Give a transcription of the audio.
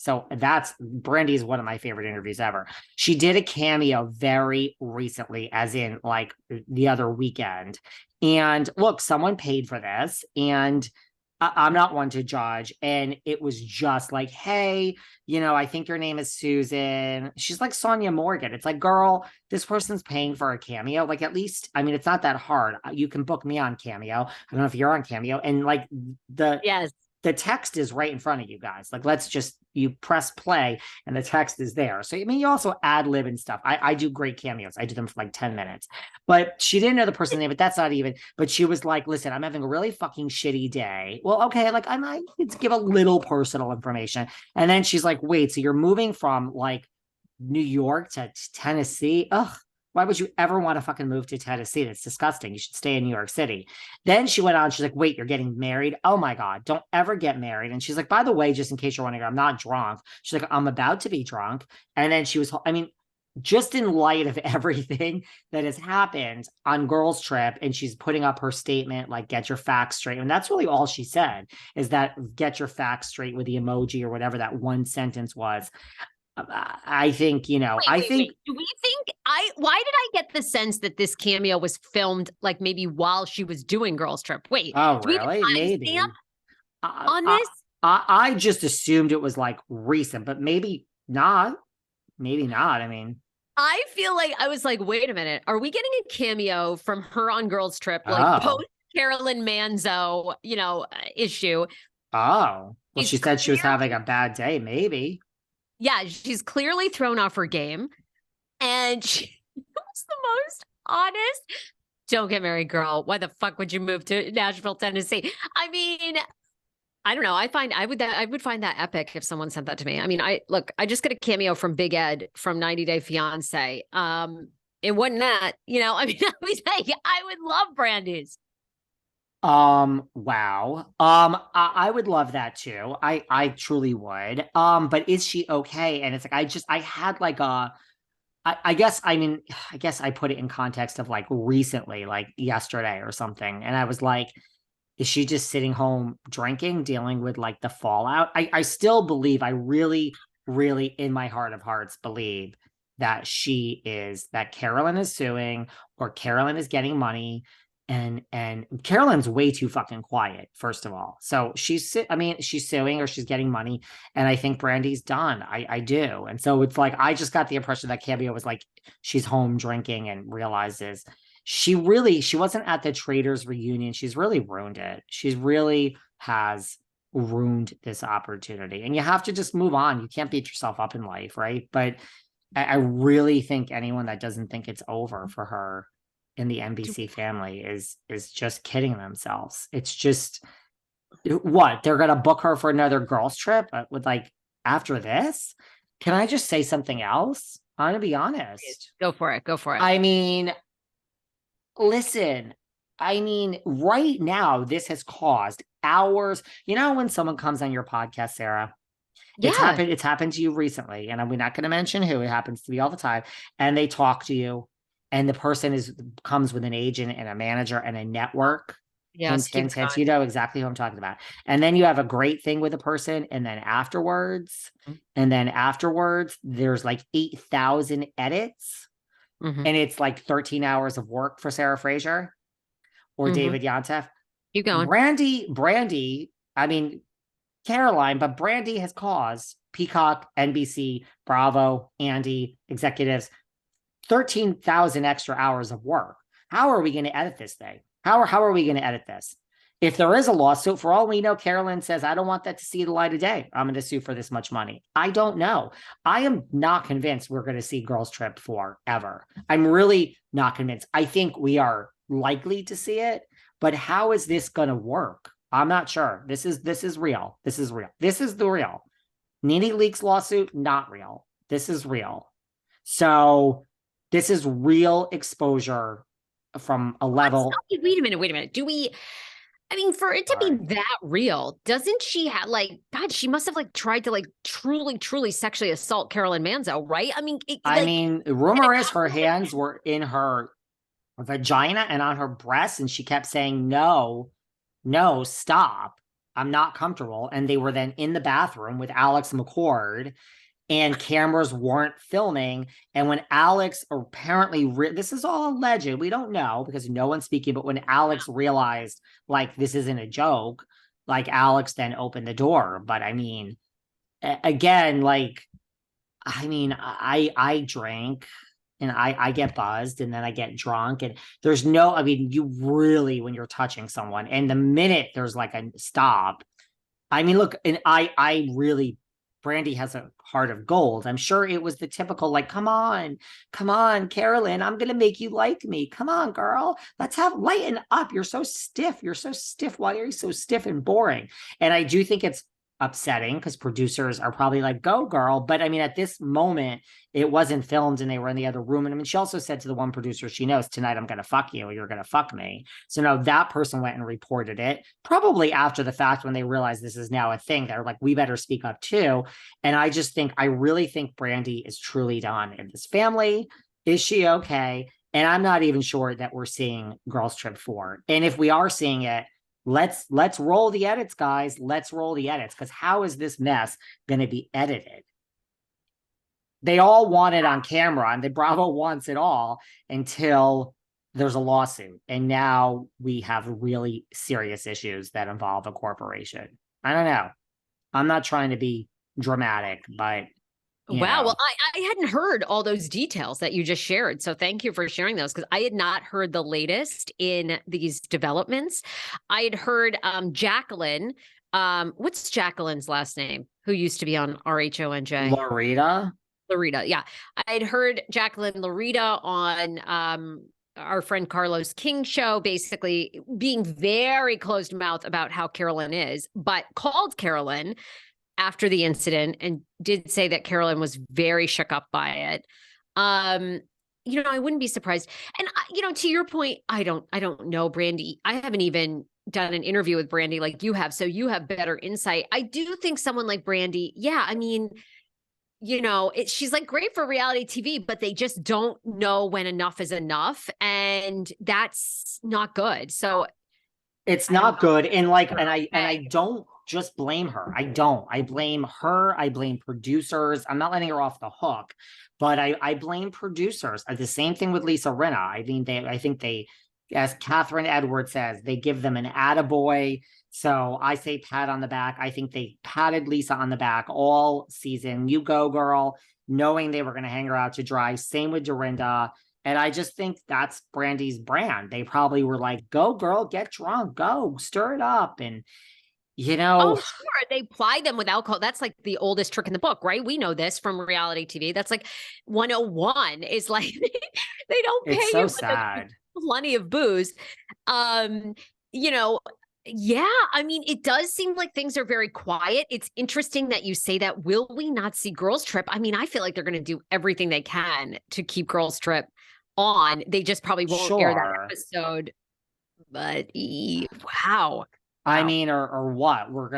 So Brandy is one of my favorite interviews ever. She did a cameo very recently, as in like the other weekend. And look, someone paid for this, and I'm not one to judge. And it was just like, hey, I think your name is Susan. She's like Sonia Morgan. It's like, girl, this person's paying for a cameo. Like, at least, I mean, it's not that hard. You can book me on Cameo. I don't know if you're on Cameo. And like Yes. the text is right in front of you guys. Like, you press play and the text is there. So, I mean, you also ad lib and stuff. I do great cameos. I do them for like 10 minutes, but she didn't know the person's name, but that's not even, but she was like, listen, I'm having a really fucking shitty day. Well, okay. Like, I might give a little personal information. And then she's like, wait, so you're moving from like New York to Tennessee? Ugh. Why would you ever want to fucking move to Tennessee? That's disgusting. You should stay in New York City. Then she went on. She's like, wait, you're getting married? Oh my God, don't ever get married. And she's like, by the way, just in case you're wondering, I'm not drunk. She's like, I'm about to be drunk. And then she was, I mean, just in light of everything that has happened on Girls Trip, and she's putting up her statement, like, get your facts straight. And that's really all she said, is that get your facts straight with the emoji or whatever that one sentence was. I think, Wait. Do we think why did I get the sense that this cameo was filmed like maybe while she was doing Girls Trip? Wait, oh, do we have really? a Maybe. timestamp on this? I just assumed it was like recent, but maybe not. Maybe not. I mean, I feel like I was like, wait a minute, are we getting a cameo from her on Girls Trip, like post Carolyn Manzo, issue? Oh, well, she said she was having a bad day, maybe. Yeah, she's clearly thrown off her game. And she was the most honest. Don't get married, girl. Why the fuck would you move to Nashville, Tennessee? I mean, I don't know. I would find that epic if someone sent that to me. I mean, I just got a cameo from Big Ed from 90 Day Fiance. It wasn't that, I mean, I would love Brandy's. Wow. I would love that too. I truly would. But is she okay? And it's like, I had like I guess I put it in context of like recently, like yesterday or something. And I was like, is she just sitting home drinking, dealing with like the fallout? I still believe, I really, really in my heart of hearts believe that that Carolyn is suing, or Carolyn is getting money. And Carolyn's way too fucking quiet, first of all. So she's suing, or she's getting money. And I think Brandi's done. I do. And so it's like, I just got the impression that Cameo was like, she's home drinking and realizes she wasn't at the traders reunion. She's really ruined it. She really has ruined this opportunity. And you have to just move on. You can't beat yourself up in life, right? But I really think anyone that doesn't think it's over for her in the NBC family is just kidding themselves. It's just, what, they're gonna book her for another Girls Trip with like after this? Can I just say something else? I'm gonna be honest. Go for it. I mean, listen, right now this has caused hours. When someone comes on your podcast, Sarah, yeah, it's happened to you recently, and we're not going to mention who. It happens to me all the time, and they talk to you, and the person comes with an agent and a manager and a network. yes, hint. You know exactly who I'm talking about. And then you have a great thing with a person, and then afterwards, there's like 8,000 edits, and it's like 13 hours of work for Sarah Fraser or David Yontef. Keep going. Brandi, I mean, Caroline, but Brandi has caused Peacock, NBC, Bravo, Andy, executives 13,000 extra hours of work. How are we going to edit this thing? How are we going to edit this? If there is a lawsuit, for all we know, Carolyn says, I don't want that to see the light of day. I'm going to sue for this much money. I don't know. I am not convinced we're going to see Girls Trip 4 ever. I'm really not convinced. I think we are likely to see it, but how is this going to work? I'm not sure. This is real. This is real. This is the real. Nene Leakes lawsuit, not real. This is real. So this is real exposure from a level. Wait a minute. For it to be that real, doesn't she have God, she must have tried to truly sexually assault Carolyn Manzo, right? Rumor is her hands were in her vagina and on her breasts, and she kept saying, no, stop. I'm not comfortable. And they were then in the bathroom with Alex McCord, and cameras weren't filming. And when Alex apparently, this is all alleged, we don't know because no one's speaking, but when Alex realized like this isn't a joke, like Alex then opened the door. But I mean, again, like, I mean, I drink and I get buzzed and then I get drunk, and there's no, I mean, you really, when you're touching someone and the minute there's like a stop, I mean, look, and I really, Brandi has a heart of gold. I'm sure it was the typical, like, come on, Carolyn, I'm going to make you like me. Come on, girl. Let's lighten up. You're so stiff. You're so stiff. Why are you so stiff and boring? And I do think it's upsetting because producers are probably like, go, girl. But I mean, at this moment, it wasn't filmed and they were in the other room. And I mean, she also said to the one producer she knows, tonight I'm going to fuck you, you're going to fuck me. So now that person went and reported it, probably after the fact when they realized this is now a thing. They're like, we better speak up too. And I really think Brandi is truly done in this family. Is she okay? And I'm not even sure that we're seeing Girls Trip 4. And if we are seeing it, let's roll the edits, guys. Let's roll the edits, because how is this mess going to be edited? They all want it on camera, and the Bravo wants it all until there's a lawsuit. And now we have really serious issues that involve a corporation. I don't know. I'm not trying to be dramatic, but wow. Well, I hadn't heard all those details that you just shared. So thank you for sharing those, because I had not heard the latest in these developments. I had heard Jacqueline. What's Jacqueline's last name? Who used to be on RHONJ? Loretta. Yeah. I'd heard Jacqueline Loretta on our friend Carlos King show, basically being very closed mouth about how Carolyn is, but called Carolyn after the incident and did say that Carolyn was very shook up by it. You know, I wouldn't be surprised. And you know, to your point, I don't know, Brandy. I haven't even done an interview with Brandy like you have, so you have better insight. I do think someone like Brandy, yeah, I mean, you know, she's like great for reality TV, but they just don't know when enough is enough, and that's not good. So it's not good. And like, and I don't just blame her. I blame her. I blame producers. I'm not letting her off the hook, but I blame producers. The same thing with Lisa Rinna. I mean, I think they, as Catherine Edwards says, they give them an attaboy. So I say pat on the back. I think they patted Lisa on the back all season. You go, girl, knowing they were going to hang her out to dry. Same with Dorinda. And I just think that's Brandi's brand. They probably were like, go, girl, get drunk, go, stir it up. And, you know. Oh, sure. They ply them with alcohol. That's like the oldest trick in the book, right? We know this from reality TV. That's like 101 is like, they don't pay it's so you sad. with plenty of booze. You know, yeah, I mean, it does seem like things are very quiet. It's interesting that you say that. Will we not see Girls Trip? I mean, I feel like they're going to do everything they can to keep Girls Trip on. They just probably won't air that episode. But wow. I mean, or what? We're going to